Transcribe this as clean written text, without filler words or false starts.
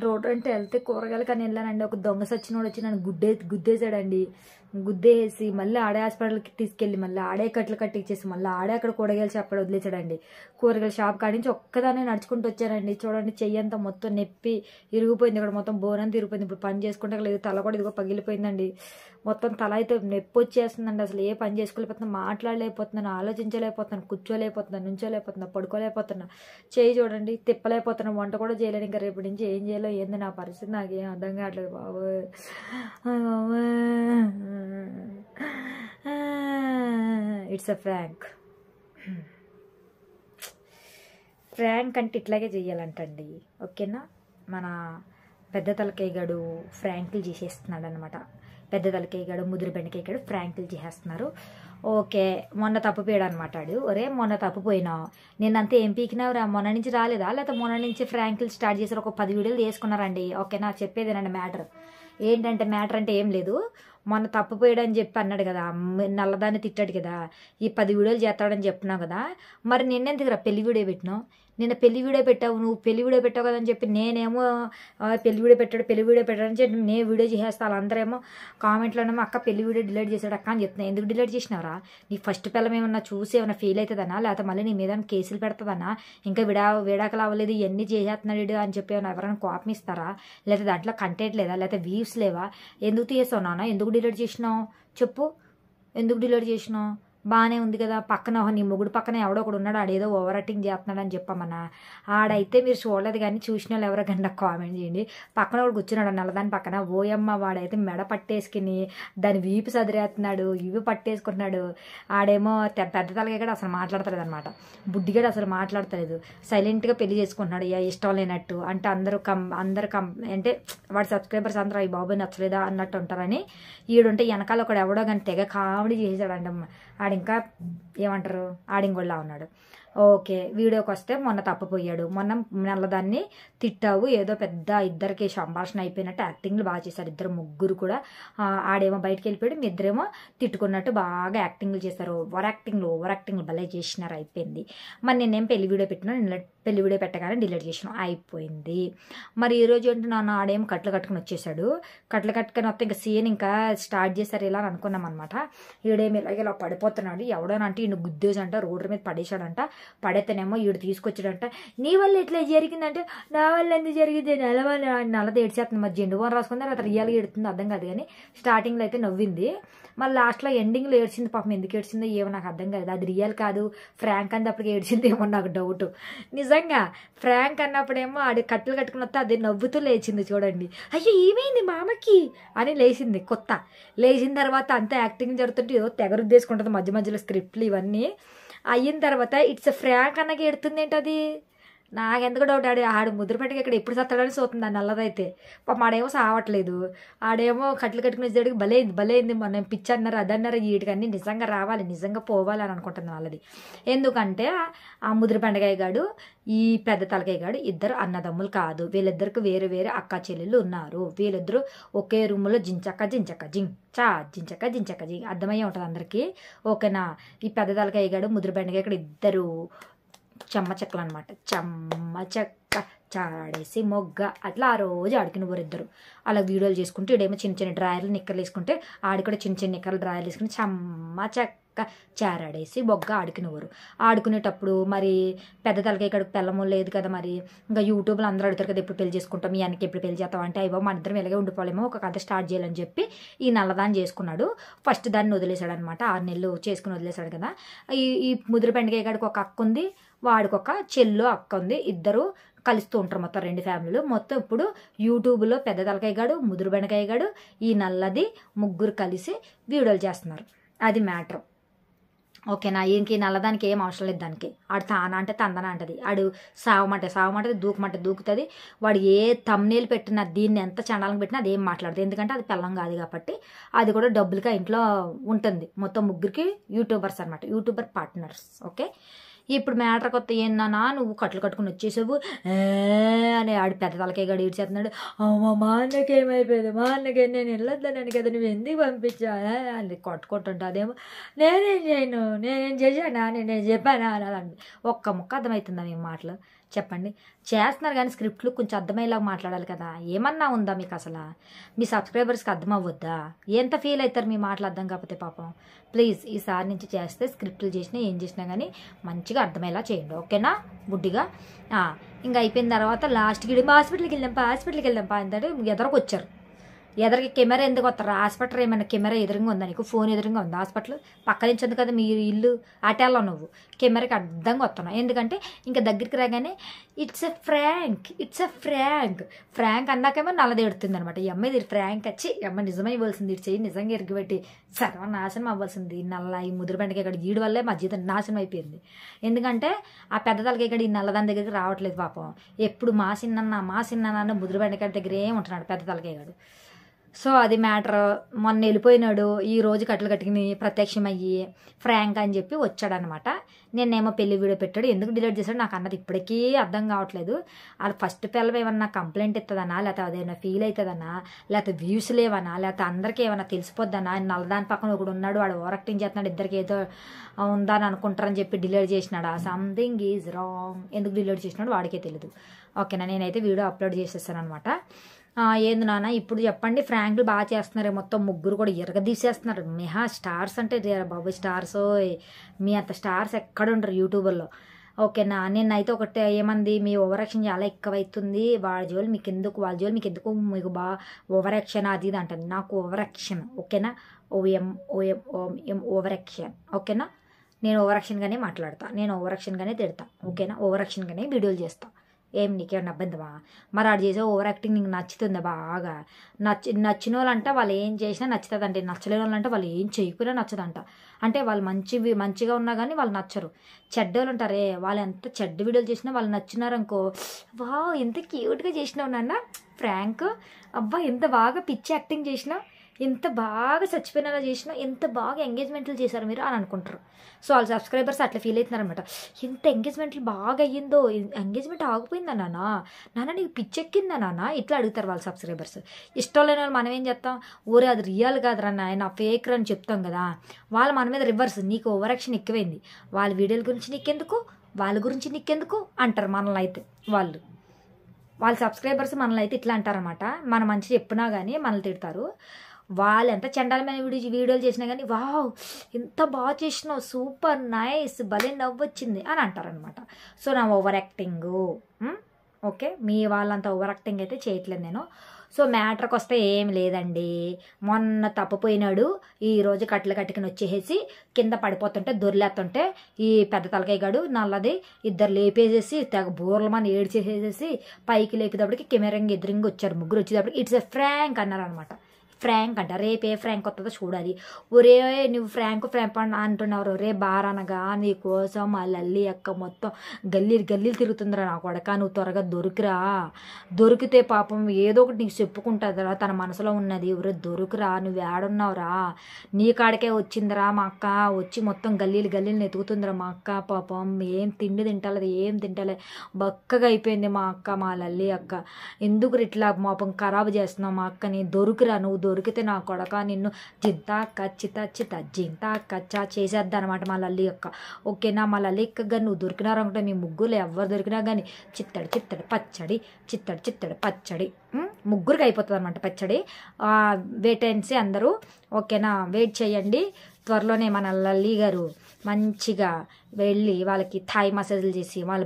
Road అంటే వెళ్తే కూరగాయలు కానీ వెళ్ళానండి. ఒక దొంగ సచ్చినోడు వచ్చి నన్ను గుద్దేసాడండి. గుద్దేసి మళ్ళీ ఆడే హాస్పిటల్కి తీసుకెళ్ళి మళ్ళీ ఆడే కట్లు కట్టించేసి మళ్ళీ ఆడే అక్కడ కూరగాయలు చెప్పడం వదిలేసాడండి. కూరగాయల షాప్ కాడి నుంచి ఒక్కదాన్ని నడుచుకుంటూ వచ్చానండి. చూడండి చెయ్యంతా మొత్తం నొప్పి ఇరిగిపోయింది. ఇక్కడ మొత్తం బోనంతా ఇరిగిపోయింది. ఇప్పుడు పని చేసుకుంటే లేదు, తల కూడా ఇదిగో పగిలిపోయిందండి. మొత్తం తల అయితే నొప్పి వచ్చేస్తుందండి. అసలు ఏ పని చేసుకోలేకపోతున్నాను, మాట్లాడలేకపోతున్నాను, ఆలోచించలేకపోతున్నాను, కూర్చోలేకపోతున్నాను, నుంచోలేకపోతున్నా, పడుకోలేకపోతున్నా. చేయి చూడండి తిప్పలేకపోతున్నాను, వంట కూడా చేయలేను. ఇంకా రేపటి నుంచి ఏం చేయాలో ఏంది నా పరిస్థితి నాకేం అర్థం కావట్లేదు బాబు. It's a prank. ఫ్రాంక్ అంటే ఇట్లాగే చెయ్యాలంటండి. ఓకేనా? మన పెద్ద తలకాయగాడు ఫ్రాంకులు చేసేస్తున్నాడు అనమాట. పెద్ద తలకాయగాడు ముదురు బెండకాయగాడు ఫ్రాంకులు చేసేస్తున్నారు. ఓకే, మొన్న తప్పిపోయాడు అనమాట. ఒరే మొన్న తప్పిపోయినావు, నేనంతా ఏం పీకినావురా, మొన్న నుంచి రాలేదా, లేకపోతే మొన్న నుంచి ఫ్రాంకులు స్టార్ట్ చేశారు, ఒక 10 వీడియోలు చేసుకున్నారండి. ఓకేనా? చెప్పేదేనండి మ్యాటర్. ఏంటంటే మ్యాటర్ అంటే ఏం లేదు, మొన్న తప్పిపోయాడని చెప్పి అన్నాడు కదా, నల్లదాన్ని తిట్టాడు కదా, ఈ 10 వీడియోలు చేస్తాడని చెప్తున్నావు కదా, మరి నిన్నెందుకురా పెళ్లి వీడియో పెట్టినావు? నిన్న పెళ్లి వీడియో పెట్టావు, నువ్వు పెళ్లి వీడియో పెట్టావు కదని చెప్పి నేనేమో పెళ్లి వీడియో పెట్టాడని చెప్పి నేను వీడియో చేసేస్తాను. అందరేమో కామెంట్లోనేమో అక్క పెళ్లి వీడియో డిలీట్ చేశాడు అక్క అని చెప్తున్నాను. ఎందుకు డిలీట్ చేసినావురా? నీ ఫస్ట్ పిల్లం ఏమన్నా చూసి ఏమన్నా ఫీల్ అవుతుందన్నా, లేకపోతే మళ్ళీ నీ మీద కేసులు పెడుతుందన్నా, ఇంకా విడాకలు అవ్వలేదు ఇవన్నీ చేసేస్తున్నాడు అని చెప్పి ఏమన్నా ఎవరైనా కోపం ఇస్తారా? లేకపోతే దాంట్లో కంటెంట్ లేదా, లేకపోతే వ్యూస్ లేవా? ఎందుకు తీసావు నాన్న? ఎందుకు డిలీట్ చేసినావు చెప్పు? ఎందుకు డిలీట్ చేసినావు? బాగానే ఉంది కదా, పక్కన నీ మొగుడు పక్కన ఎవడో ఒకడు ఉన్నాడు, ఆడేదో ఓవర్ యాక్టింగ్ చేస్తున్నాడు అని చెప్పమన్నా. ఆడైతే మీరు చూడలేదు కానీ చూసిన వాళ్ళు ఎవరికైనా నాకు కామెంట్ చేయండి. పక్కన ఒకడు కూర్చున్నాడు నల్లదాని పక్కన, ఓయమ్మ వాడైతే మెడ పట్టేసుకుని దాని వీపు సదిరేస్తున్నాడు, ఇవి పట్టేసుకుంటున్నాడు. ఆడేమో పెద్ద తలగాడు అసలు మాట్లాడతలేదు అనమాట, బుడ్డిగాడు అసలు మాట్లాడతలేదు, సైలెంట్గా పెళ్లి చేసుకుంటున్నాడు ఇష్టం లేనట్టు. అంటే అందరూ అంటే వాడి సబ్స్క్రైబర్స్ అందరూ ఈ బాబు నచ్చలేదా అన్నట్టు ఉంటారని ఈడుంటే వెనకాల ఒకడు ఎవడో కానీ తెగ కామెడీ చేసేసాడంట. ఆడింకా ఏమంటారు, ఆడింగొల్లా ఉన్నాడు. ఓకే, వీడియోకి వస్తే మొన్న తప్పిపోయాడు, మొన్న నల్లదాన్ని తిట్టావు, ఏదో పెద్ద ఇద్దరికి సంభాషణ అయిపోయినట్టు యాక్టింగ్లు బాగా చేశారు ఇద్దరు ముగ్గురు కూడా. ఆడేమో బయటకు వెళ్ళిపోయాడు, మీ ఇద్దరేమో తిట్టుకున్నట్టు బాగా యాక్టింగ్లు చేశారు. ఓవర్ యాక్టింగ్లు భలే చేసినారు, అయిపోయింది. మరి నేనేం పెళ్లి వీడియో పెట్టినా, పెళ్లి వీడియో పెట్టగానే డిలీట్ చేసినా, అయిపోయింది. మరి ఈరోజు ఏంటి నాన్న ఆడేమో కట్లు కట్టుకుని వచ్చేసాడు. కట్లు కట్టుకుని వస్తే ఇంకా సీన్ ఇంకా స్టార్ట్ చేశారు ఇలా అనుకున్నాం అనమాట. ఈడేమి ఇలా పడిపోతున్నాడు, ఎవడోనంటే ఈయన గుద్దేసంట రోడ్డు మీద పడేశాడంట. పడేతేనేమో ఈడు తీసుకొచ్చాడంట. నీ వల్ల ఎట్లా జరిగిందంటే, నా వల్ల ఎందుకు జరిగింది, నల్లది ఏడ్చేస్తుంది. మరి జెండు బాన్ రాసుకుంది, అది రియల్గా ఏడుతుంది అర్థం కాదు కానీ స్టార్టింగ్లో అయితే నవ్వింది, మళ్ళీ లాస్ట్లో ఎండింగ్లో ఏడ్చింది. పాపం ఎందుకు ఏడ్చిందో ఏమో నాకు అర్థం కాదు. అది రియల్ కాదు, ఫ్రాంక్ అన్నప్పటికీ ఏడ్చింది ఏమో నాకు డౌట్. నిజంగా ఫ్రాంక్ అన్నప్పుడేమో ఆడి కట్టలు కట్టుకుని వస్తే అది నవ్వుతూ లేచింది చూడండి. అయ్యో ఏమైంది మామకి అని లేచింది. లేచిన తర్వాత అంతా యాక్టింగ్ జరుగుతుంటే ఏదో తెగరుద్దేసుకుంటుంది మధ్య మధ్యలో స్క్రిప్ట్లు ఇవన్నీ అయిన తర్వాత ఇట్స్ ఫ్రాంక్ అన్నకి ఎడుతుంది ఏంటది. నాకెందుకు డౌట్, ఆడు ముద్రపెట్టకి ఇక్కడ ఎప్పుడు సత్తడని చూస్తుంది ఆ నల్లదైతే. పాపం ఆడేమో సావట్లేదు, ఆడేమో కట్లు కట్టుకునే వచ్చేటికి భలేయింది మనం పిచ్చి అన్నారు అదన్నారు, వీటికన్నీ నిజంగా రావాలి, నిజంగా పోవాలి అని అనుకుంటుంది వాళ్ళది. ఎందుకంటే ఆ ముద్ర బెండకాయ గాడు ఈ పెద్ద తలకాయ గాడు ఇద్దరు అన్నదమ్ములు కాదు, వీళ్ళిద్దరికి వేరే వేరే అక్క చెల్లెళ్ళు ఉన్నారు. వీళ్ళిద్దరూ ఒకే రూమ్లో జించక్క జించక్క అర్థమయ్యే ఉంటుంది అందరికీ. ఓకేనా? ఈ పెద్ద తలకాయ గాడు ముద్ర బెండకాయ గాడు ఇద్దరు చెమ్మచెక్కలు అనమాట. చెమ్మచెక్క చాడేసి మొగ్గ అట్లా ఆ రోజు ఆడుకుని ఇద్దరు అలా వీడియోలు చేసుకుంటూ ఇడేమో చిన్న చిన్న డ్రాయర్లు నిక్కర్లు వేసుకుంటే ఆడి కూడా చిన్న చిన్న నిక్కర్లు డ్రాయర్లు వేసుకుని చెమ్మచెక్క చారాడేసి బొగ్గ ఆడుకునేటప్పుడు మరి పెద్ద తలకాయ కడుపు పెళ్ళము లేదు కదా, మరి ఇంకా యూట్యూబ్లో అందరూ అడుగుతారు కదా ఎప్పుడు పెళ్లి చేసుకుంటాం, మీ అన్నకి ఎప్పుడు పెళ్లి చేస్తాం అంటే అయ్యో మన ఇద్దరం ఇలాగే ఉండిపోలేమో, ఒక కథ స్టార్ట్ చేయాలని చెప్పి ఈ నల్లదాన్ని చేసుకున్నాడు. ఫస్ట్ దాన్ని వదిలేశాడు అనమాట, 6 నెలలు చేసుకుని వదిలేశాడు కదా. ఈ ముద్ర బెండకాయ కాడికి ఒక అక్క ఉంది, వాడికి ఒక చెల్లు అక్క ఉంది, ఇద్దరు కలుస్తూ ఉంటారు మొత్తం 2 ఫ్యామిలీలు. మొత్తం ఇప్పుడు యూట్యూబ్లో పెద్ద తలకాయ గాడు ముదురు బెండకాయ గాడు ఈ నల్లది ముగ్గురు కలిసి వీడియోలు చేస్తున్నారు. అది మ్యాటర్. ఓకేనా? ఇంక నల్లదానికి ఏం అవసరం లేదు, దానికి ఆడు తాన అంటే తందన అంటది, ఆడు సావమంటది, దూకుతుంది. వాడు ఏ తమ్నేలు పెట్టినా దీన్ని ఎంత చండాలంగా పెట్టినా అది ఏం మాట్లాడుతుంది, ఎందుకంటే అది పిల్లం కాదు కాబట్టి. అది కూడా డబ్బులుగా ఇంట్లో ఉంటుంది. మొత్తం ముగ్గురికి యూట్యూబర్స్ అనమాట, యూట్యూబర్ పార్ట్నర్స్. ఓకే, ఇప్పుడు మ్యాటర్ కొత్త ఏందన్నా నువ్వు కట్లు కట్టుకుని వచ్చేసావు అని ఆడు పెద్ద తలకాయ గడి ఏడ్చేస్తున్నాడు. మా అన్నకి ఏమైపోయింది, మా అన్నకి నేను వెళ్ళొద్దానని కదా నువ్వు ఎందుకు పంపించా అని కొట్టుకుంటుంటా. అదేమో నేనేం చేయను, నేనేం చేశానా, నేను చెప్పానా అని అదండి. ఒక్క ముక్క అర్థమవుతుందా మీ మాటలు? చెప్పండి. చేస్తున్నారు కానీ స్క్రిప్ట్లు కొంచెం అర్థమయ్యేలాగా మాట్లాడాలి కదా. ఏమన్నా ఉందా మీకు అసలు? మీ సబ్స్క్రైబర్స్కి అర్థం అవ్వద్దా? ఎంత ఫీల్ అవుతారు మీ మాటలు అర్థం కాకపోతే పాపం. ప్లీజ్ ఈసారి నుంచి చేస్తే స్క్రిప్ట్లు చేసినా ఏం చేసినా కానీ మంచిగా అర్థమయ్యేలా చేయండి, ఓకేనా? గుడ్డిగా ఇంకా అయిపోయిన తర్వాత లాస్ట్కి హాస్పిటల్కి వెళ్దాంపా అంటే ఎదరకు వచ్చారు. ఎదరికి కెమెరా ఎందుకు వస్తారు? హాస్పిటల్ ఏమైనా కెమెరా ఎదురుగా ఉందా నీకు? ఫోన్ ఎదురుగా ఉందా? హాస్పిటల్ పక్క నుంచి ఉంది కదా మీ ఇల్లు, అటేలో నువ్వు కెమెరాకి అడ్డంగా వస్తున్నావు. ఎందుకంటే ఇంకా దగ్గరికి రాగానే ఇట్స్ ఎ ఫ్రాంక్ అన్నాకేమో నల్లదేడుతుంది అనమాట. ఈ అమ్మాయి ఇది ఫ్రాంక్ వచ్చి అమ్మ నిజమే ఇవ్వాల్సింది, ఇటు చెయ్యి నిజంగా ఎరిగిపెట్టి సర్వనాశనం అవ్వాల్సింది. నల్ల ఈ ముద్రబండకి ఇక్కడ ఈడు వల్లే మా జీవితం నాశనం అయిపోయింది. ఎందుకంటే ఆ పెద్ద తలకి ఇక్కడ ఈ నల్లదాని దగ్గరికి రావట్లేదు పాపం. ఎప్పుడు మా సిన్న ముద్రబండకాడి దగ్గరే ఉంటున్నాడు పెద్ద తలకేగాడు. సో అది మ్యాటర్. మొన్న వెళ్ళిపోయినాడు, ఈ రోజు కట్టలు కట్టుకుని ప్రత్యక్షమయ్యి ఫ్రాంక్ అని చెప్పి వచ్చాడనమాట. నేనేమో పెళ్లి వీడియో పెట్టాడు, ఎందుకు డిలీట్ చేశాడు నాకు అన్నది ఇప్పటికీ అర్థం కావట్లేదు. అది ఫస్ట్ పిల్లలు ఏమన్నా కంప్లైంట్ ఇస్తుందనా, లేకపోతే అదేమన్నా ఫీల్ అవుతుందనా, లేకపోతే వ్యూస్ లేవనా, లేకపోతే అందరికీ ఏమన్నా తెలిసిపోద్దనా, నల్లదాని పక్కన ఒకడు ఉన్నాడు వాడు ఓవర్ యాక్టింగ్ చేస్తున్నాడు ఇద్దరికి ఏదో ఉందని అనుకుంటారని చెప్పి డిలీట్ చేసినాడా? Something is wrong. ఎందుకు డిలీట్ చేసినాడు వాడికే తెలియదు, ఓకేనా? నేనైతే వీడియో అప్లోడ్ చేసేస్తాను అనమాట. ఏంది నాన్న ఇప్పుడు చెప్పండి, ఫ్రాంక్లు బాగా చేస్తున్నారు, మొత్తం ముగ్గురు కూడా ఎరగదీసేస్తున్నారు. మెహా స్టార్స్ అంటే బాబు స్టార్స్, మీ అంత స్టార్స్ ఎక్కడ ఉండరు యూట్యూబర్లో, ఓకేనా? నేనైతే ఒకటే ఏమంది, మీ ఓవర్ యాక్షన్ చాలా ఎక్కువైతుంది, వాళ్ళ జోలు మీకు ఎందుకు మీకు బాగా ఓవర్ యాక్షన్ అది ఇది అంటుంది. నాకు ఓవర్ యాక్షన్, ఓకేనా? ఓఎం ఓవర్ యాక్షన్, ఓకేనా? నేను ఓవర్ యాక్షన్గానే మాట్లాడతా, నేను ఓవర్ యాక్షన్గానే తిడతా, ఓకేనా? ఓవర్ యాక్షన్గానే వీడియోలు చేస్తా. ఏం నీకేమన్నా అబ్బందమా? మరి ఆడు చేసే ఓవర్ యాక్టింగ్ నీకు నచ్చుతుందా? బాగా నచ్చిన వాళ్ళంటే వాళ్ళు ఏం చేసినా నచ్చుతుంది అంటే, నచ్చలేని వాళ్ళంటే వాళ్ళు ఏం చేయకపోయినా నచ్చదంట. అంటే వాళ్ళు మంచిగా ఉన్నా కానీ వాళ్ళు నచ్చరు. చెడ్డోళ్ళు ఉంటారే, వాళ్ళు ఎంత చెడ్డ వీడియోలు చేసినా వాళ్ళు నచ్చినారు అనుకో, వా ఎంత క్యూట్గా చేసినావు నాన్న ఫ్రాంక్, అబ్బా ఎంత బాగా పిచ్చి యాక్టింగ్ చేసినా, ఎంత బాగా చచ్చిపోయినా చేసినా, ఎంత బాగా ఎంగేజ్మెంట్లు చేశారు మీరు అని అనుకుంటారు. సో వాళ్ళ సబ్స్క్రైబర్స్ అట్లా ఫీల్ అవుతున్నారనమాట. ఎంత ఎంగేజ్మెంట్లు బాగా అయ్యిందో, ఎంగేజ్మెంట్ ఆగిపోయిందా నాన్న నీకు పిచ్చెక్కిందా నాన్న, ఇట్లా అడుగుతారు వాళ్ళ సబ్స్క్రైబర్స్. ఇష్టం లేని వాళ్ళు మనం ఏం చెప్తాం, ఊరే అది రియల్ కాదురా నాయన ఫేక్ అని చెప్తాం కదా. వాళ్ళు మన మీద రివర్స్, నీకు ఓవర్ యాక్షన్ ఎక్కువైంది, వాళ్ళ వీడియోల గురించి నీకెందుకు, వాళ్ళ గురించి నీకెందుకు అంటారు మనల్ని అయితే. వాళ్ళ సబ్స్క్రైబర్స్ మనల్ని అయితే ఇట్లా అంటారనమాట. మనం మంచి చెప్పినా కానీ మనల్ని తిడతారు. వాళ్ళు ఎంత చండాలమైన వీడియోలు చేసినా కానీ వావ్ ఎంత బాగా చేసినావు, సూపర్ నైస్, భలే నవ్వొచ్చింది అని అంటారనమాట. సో నా ఓవర్ యాక్టింగు, ఓకే? మీ వాళ్ళంతా ఓవర్ యాక్టింగ్ అయితే చేయట్లేదు నేను. సో మ్యాటర్కి వస్తే ఏం లేదండి, మొన్న తప్పిపోయినాడు, ఈరోజు కట్టలు కట్టుకుని వచ్చేసి కింద పడిపోతుంటే దొర్లేస్తుంటే ఈ పెద్ద తలకాయ గాడు నల్లది ఇద్దరు లేపేసేసి తెగ బోర్లమని ఏడ్చేసేసి పైకి లేపేటప్పటికి కెమెరాంగ్ ఎదురుగా వచ్చారు, ముగ్గురు వచ్చేటప్పటికి ఇట్స్ ఎ ఫ్రాంక్ అన్నారనమాట. ఫ్రాంక్ అంట, రేపే ఫ్రాంక్ వస్తుందో చూడాలి. ఒరే నువ్వు ఫ్రాంక్ అంటున్నావు, రే బారనగా నీ కోసం మా లల్లి అక్క మొత్తం గల్లీలు తిరుగుతుందిరా నా కొడక, నువ్వు త్వరగా దొరికితే పాపం ఏదో ఒకటి నీకు చెప్పుకుంటుందిరా తన మనసులో ఉన్నది. ఒరే దొరుకురా, నువ్వు ఏడున్నావురా, నీ కాడికే వచ్చిందిరా మా అక్క, వచ్చి మొత్తం గల్లీలు ఎతుకుతుందిరా మా అక్క, పాపం ఏం తిండి తింటలేదు, ఏం తింటలేదు, బక్కగా అయిపోయింది మా అక్క, మా లల్లి అక్క, ఎందుకు ఇట్లా పాపం ఖరాబు చేస్తున్నావు మా అక్కని, దొరుకురా, నువ్వు దొరికితే నా కొడక నిన్ను జింతా కచ్చా చేసేద్దా అనమాట మా లల్లి అక్క, ఓకేనా? మా లల్లి అక్క కానీ నువ్వు దొరికినారనుకుంటే మీ ముగ్గురు ఎవరు దొరికినా కానీ చిత్తడి పచ్చడి ముగ్గురికి అయిపోతుంది అనమాట పచ్చడి. వెయిట్ అండ్సి అందరూ, ఓకేనా? వెయిట్ చేయండి, త్వరలోనే మన లల్లి గారు మంచిగా వెళ్ళి వాళ్ళకి థాయ్ మసాజ్లు చేసి వాళ్ళ